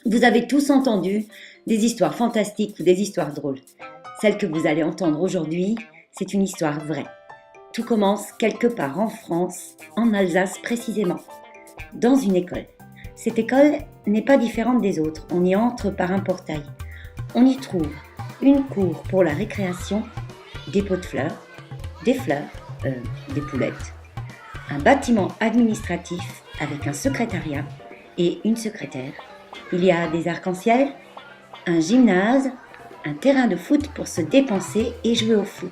Vous avez tous entendu des histoires fantastiques ou des histoires drôles. Celle que vous allez entendre aujourd'hui, c'est une histoire vraie. Tout commence quelque part en France, en Alsace précisément, dans une école. Cette école n'est pas différente des autres. On y entre par un portail. On y trouve une cour pour la récréation, des pots de fleurs, des poulettes, un bâtiment administratif avec un secrétariat et une secrétaire. Il y a des arcs-en-ciel, un gymnase, un terrain de foot pour se dépenser et jouer au foot,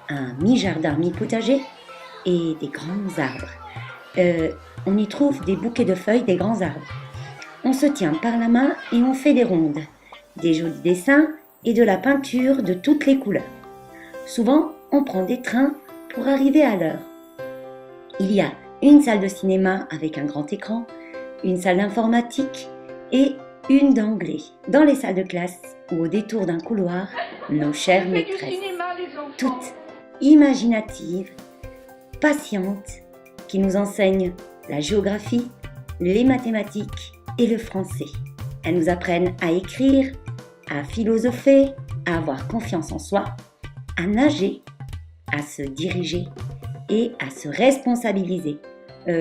un mi-jardin, mi-potager et des grands arbres. On y trouve des bouquets de feuilles des grands arbres. On se tient par la main et on fait des rondes, des jolis dessins et de la peinture de toutes les couleurs. Souvent, on prend des trains pour arriver à l'heure. Il y a une salle de cinéma avec un grand écran, une salle d'informatique et une d'anglais. Dans les salles de classe ou au détour d'un couloir, nos chères maîtresses, toutes imaginatives, patientes, qui nous enseignent la géographie, les mathématiques et le français. Elles nous apprennent à écrire, à philosopher, à avoir confiance en soi, à nager, à se diriger et à se responsabiliser,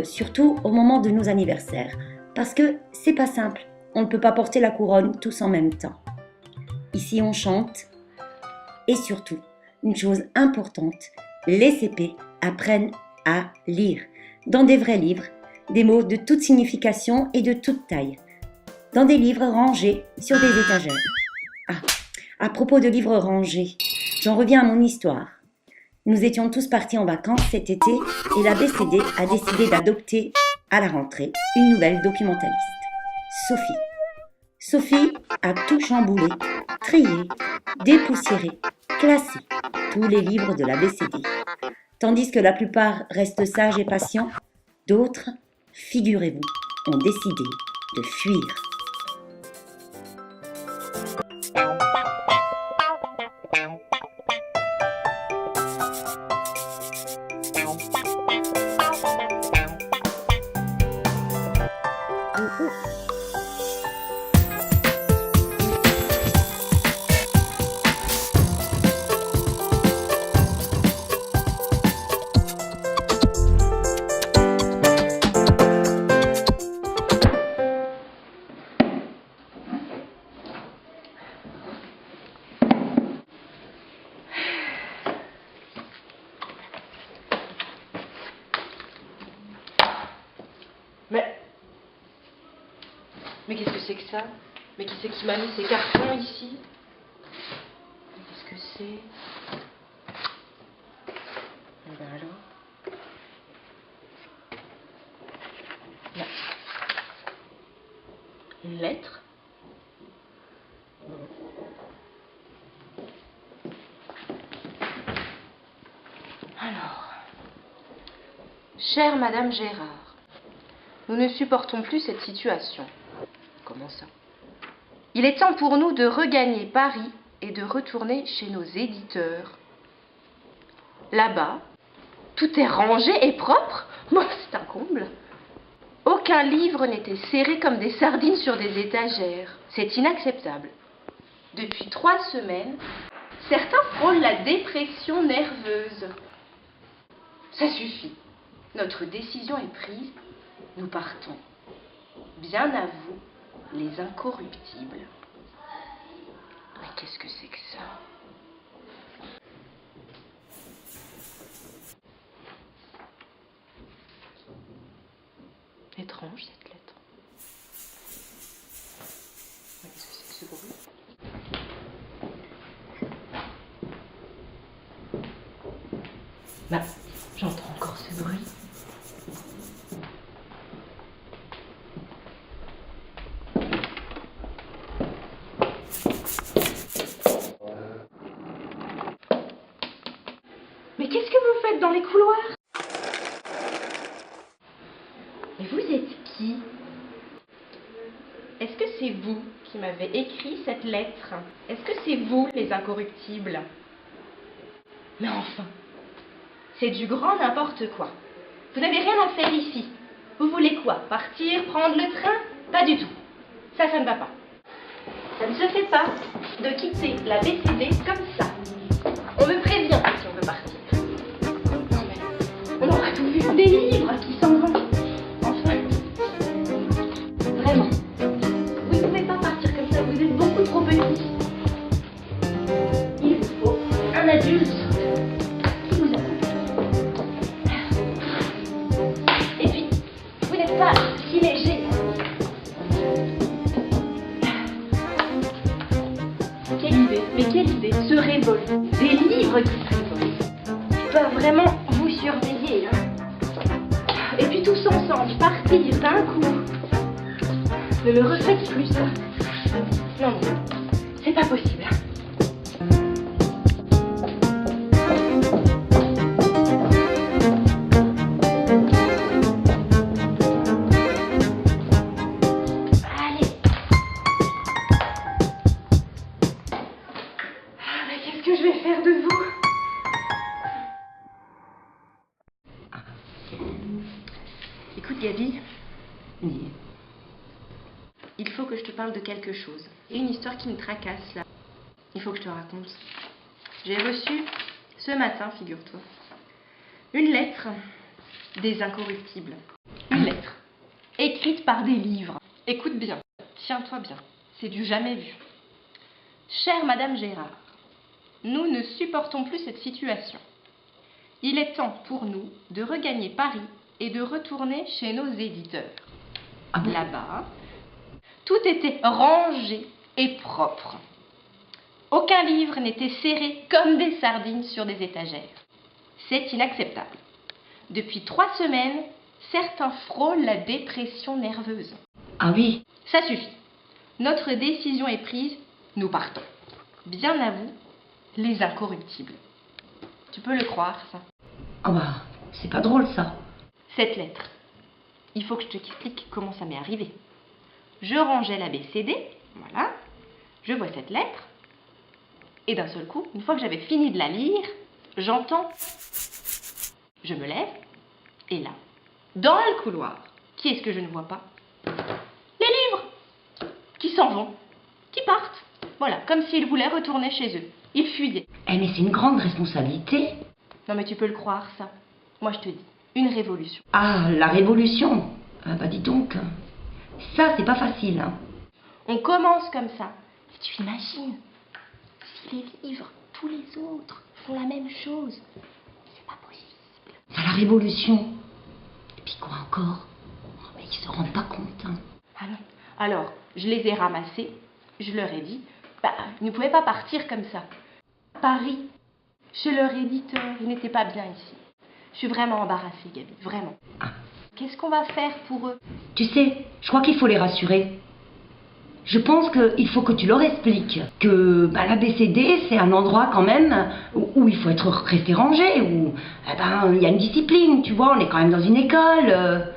surtout au moment de nos anniversaires, parce que c'est pas simple, on ne peut pas porter la couronne tous en même temps. Ici on chante et surtout, une chose importante, les CP apprennent à lire, dans des vrais livres, des mots de toute signification et de toute taille, dans des livres rangés sur des étagères. À propos de livres rangés, j'en reviens à mon histoire. Nous étions tous partis en vacances cet été et la BCD a décidé d'adopter à la rentrée une nouvelle documentaliste, Sophie. Sophie a tout chamboulé, trié, dépoussiéré, classé tous les livres de la BCD. Tandis que la plupart restent sages et patients, d'autres, figurez-vous, ont décidé de fuir. Mais qu'est-ce que c'est que ça? Mais qui c'est qui m'a mis ces cartons ici? Mais qu'est-ce que c'est? Eh ben alors? Là. Une lettre? Alors. Chère Madame Gérard, nous ne supportons plus cette situation. Comment ça? Il est temps pour nous de regagner Paris et de retourner chez nos éditeurs. Là-bas, tout est rangé et propre. Moi, c'est un comble. Aucun livre n'était serré comme des sardines sur des étagères. C'est inacceptable. Depuis 3 semaines, certains frôlent la dépression nerveuse. Ça suffit. Notre décision est prise. Nous partons. Bien à vous, les incorruptibles. Mais qu'est-ce que c'est que ça? Étrange cette lettre. Mais qu'est-ce que c'est que ce bruit? Bah, j'entends encore ce bruit. Mais qu'est-ce que vous faites dans les couloirs? Et vous êtes qui? Est-ce que c'est vous qui m'avez écrit cette lettre? Est-ce que c'est vous, les incorruptibles? Mais enfin, c'est du grand n'importe quoi. Vous n'avez rien à faire ici. Vous voulez quoi? Partir, prendre le train? Pas du tout. Ça ne va pas. Ça ne se fait pas de quitter la BCD comme ça. On me prévient si on veut partir. Non mais, on aura tout vu. Des livres qui s'en vont. Enfin, vraiment. Vous ne pouvez pas partir comme ça, vous êtes beaucoup trop petit. Il vous faut un adulte qui vous accompagne. Et puis, vous n'êtes pas si léger. Quelle idée se révolte. Des livres qui se révoltent. Je dois vraiment vous surveiller. Hein. Et puis tous ensemble, partir d'un coup. Ne me refaites plus ça. Non, non, c'est pas possible. Qu'est-ce que je vais faire de vous? Écoute Gabi, Oui. il faut que je te parle de quelque chose. Il y a une histoire qui me tracasse là. Il faut que je te raconte. J'ai reçu ce matin, figure-toi, une lettre des incorruptibles. Une lettre écrite par des livres. Écoute bien, tiens-toi bien, c'est du jamais vu. Chère Madame Gérard, nous ne supportons plus cette situation. Il est temps pour nous de regagner Paris et de retourner chez nos éditeurs. Ah bon? Là-bas, tout était rangé et propre. Aucun livre n'était serré comme des sardines sur des étagères. C'est inacceptable. Depuis 3 semaines, certains frôlent la dépression nerveuse. Ah oui? Ça suffit. Notre décision est prise, nous partons. Bien à vous, les incorruptibles. Tu peux le croire, ça? Ah bah, c'est pas drôle ça. Cette lettre, il faut que je t'explique comment ça m'est arrivé. Je rangeais la BCD, voilà. Je vois cette lettre. Et d'un seul coup, une fois que j'avais fini de la lire, j'entends. Je me lève. Et là, dans le couloir, qui est-ce que je ne vois pas? Les livres qui s'en vont, qui partent. Voilà, comme s'ils voulaient retourner chez eux. Ils fuyaient. Eh mais c'est une grande responsabilité. Non mais tu peux le croire, ça. Moi je te dis, une révolution. Ah, la révolution. Ah bah dis donc. Ça, c'est pas facile, hein. On commence comme ça. Et tu imagines, si les livres, tous les autres, font la même chose, c'est pas possible. Ah, la révolution. Et puis quoi encore? Oh, mais ils se rendent pas compte, hein. Ah non. Alors, je les ai ramassés, je leur ai dit, bah, ils ne pouvaient pas partir comme ça. Paris, chez leur éditeur, ils n'étaient pas bien ici. Je suis vraiment embarrassée, Gabi, vraiment. Ah. Qu'est-ce qu'on va faire pour eux? Tu sais, je crois qu'il faut les rassurer. Je pense qu'il faut que tu leur expliques que bah, la BCD, c'est un endroit quand même où il faut être resté rangé, où il y a une discipline, tu vois, on est quand même dans une école.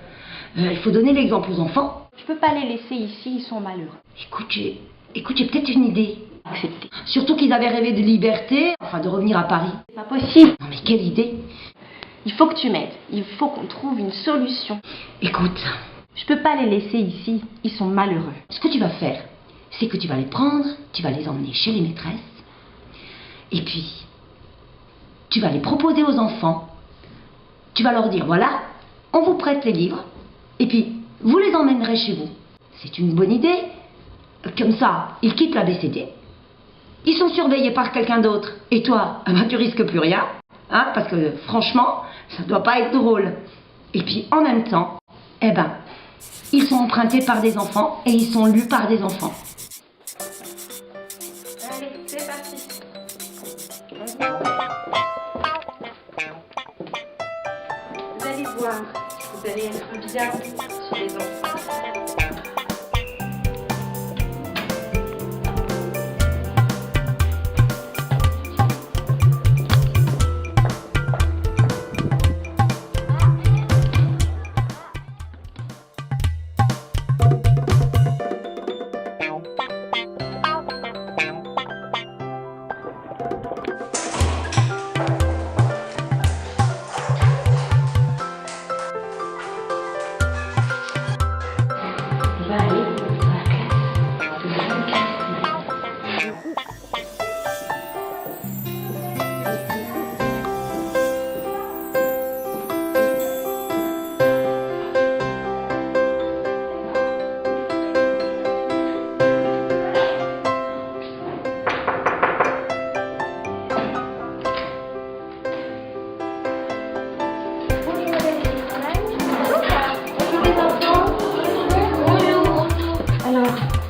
Il faut donner l'exemple aux enfants. Je peux pas les laisser ici, ils sont malheureux. Écoute, j'ai peut-être une idée. Accepté. Surtout qu'ils avaient rêvé de liberté, enfin de revenir à Paris. C'est pas possible. Non mais quelle idée! Il faut que tu m'aides. Il faut qu'on trouve une solution. Écoute, Je peux pas les laisser ici. Ils sont malheureux. ce que tu vas faire, c'est que tu vas les prendre, tu vas les emmener chez les maîtresses, et puis tu vas les proposer aux enfants. Tu vas leur dire, voilà, on vous prête les livres, et puis vous les emmènerez chez vous. C'est une bonne idée. Comme ça, ils quittent la BCD. Ils sont surveillés par quelqu'un d'autre. Et toi, tu risques plus rien. Hein, parce que franchement, ça doit pas être drôle. Et puis en même temps, ils sont empruntés par des enfants et ils sont lus par des enfants. Allez, c'est parti. Vous allez voir, vous allez être bien chez les enfants.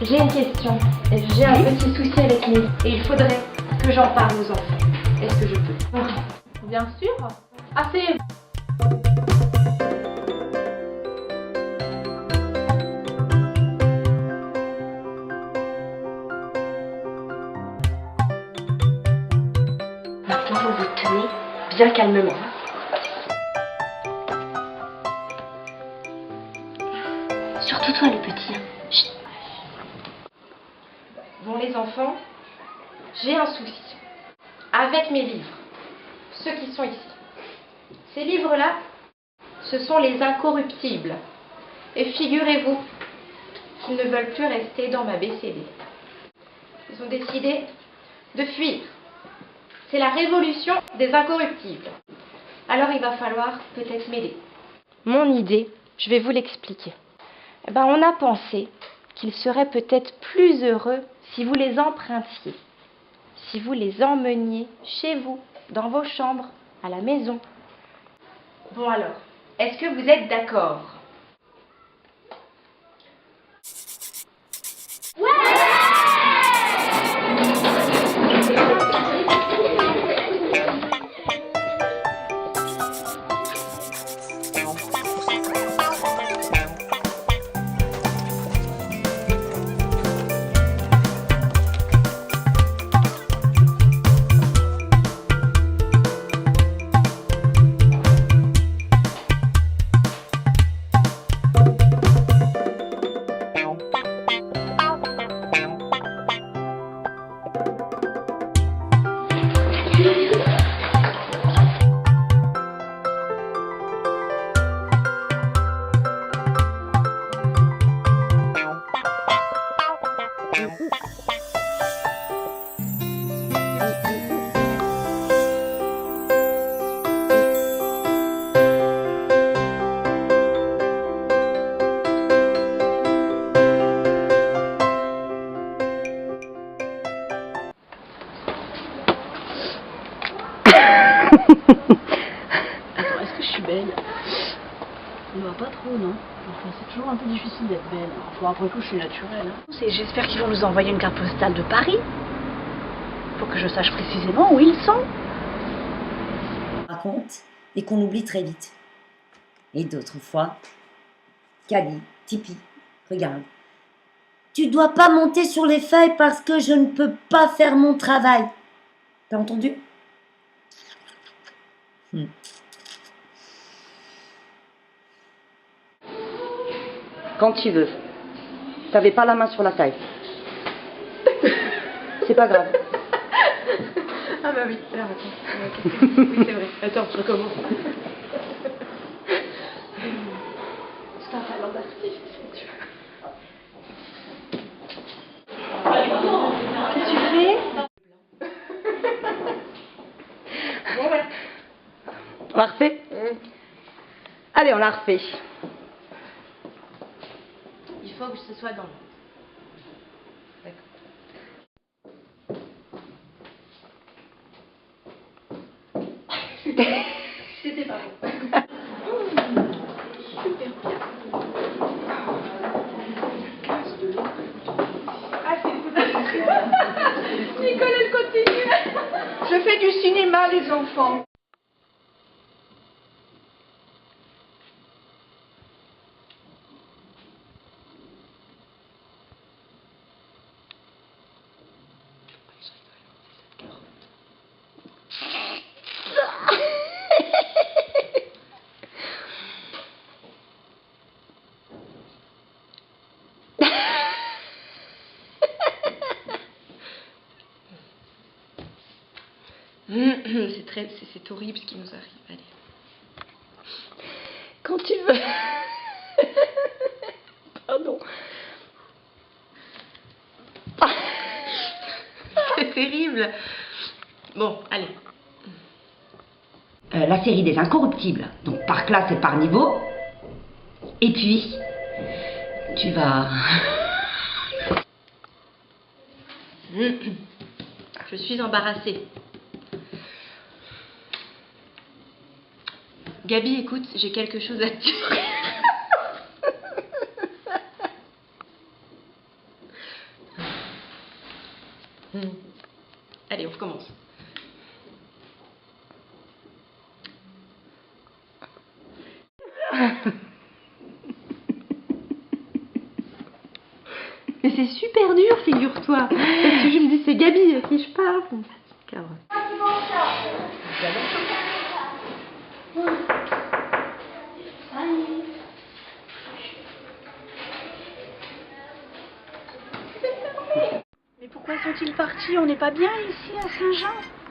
J'ai une question. J'ai un petit souci avec Milly et il faudrait que j'en parle aux enfants. Est-ce que je peux? Bien sûr. Asseyez-vous. Maintenant, vous vous tenez bien calmement. Surtout toi, le petit. Chut. Bon, les enfants, j'ai un souci avec mes livres, ceux qui sont ici. Ces livres-là, ce sont les incorruptibles. Et figurez-vous qu'ils ne veulent plus rester dans ma BCD. Ils ont décidé de fuir. C'est la révolution des incorruptibles. Alors il va falloir peut-être m'aider. Mon idée, je vais vous l'expliquer. On a pensé qu'ils seraient peut-être plus heureux si vous les empruntiez, si vous les emmeniez chez vous, dans vos chambres, à la maison. Bon alors, est-ce que vous êtes d'accord? Attends, est-ce que je suis belle? On ne va pas trop, non? Enfin, c'est toujours un peu difficile d'être belle. Enfin, après tout, je suis naturelle. J'espère qu'ils vont nous envoyer une carte postale de Paris. Pour que je sache précisément où ils sont. On raconte et qu'on oublie très vite. Et d'autres fois, Cali, Tipeee, regarde. Tu dois pas monter sur les feuilles parce que je ne peux pas faire mon travail. T'as entendu? Quand tu veux. T'avais pas la main sur la taille. C'est pas grave. Ah bah oui, alors attends. Oui, c'est vrai. Attends, je recommence. C'est un talent d'artiste, si tu veux. Qu'est-ce que tu fais? Bon, voilà. On la refait? Allez, on la refait. Il faut que ce soit dans l'ordre. D'accord. C'était pas bon. Super bien. Ah, c'est Nicole, elle continue. Je fais du cinéma, les enfants. C'est horrible ce qui nous arrive. Allez. Quand tu veux. Pardon. C'est terrible. Bon, allez. La série des incorruptibles, donc par classe et par niveau. Et puis, tu vas... Je suis embarrassée. Gabi, écoute, j'ai quelque chose à te dire. Allez, on recommence. Mais c'est super dur, figure-toi. Parce que je me dis, c'est Gabi à qui je parle. Mais pourquoi sont-ils partis? On n'est pas bien ici à Saint-Jean?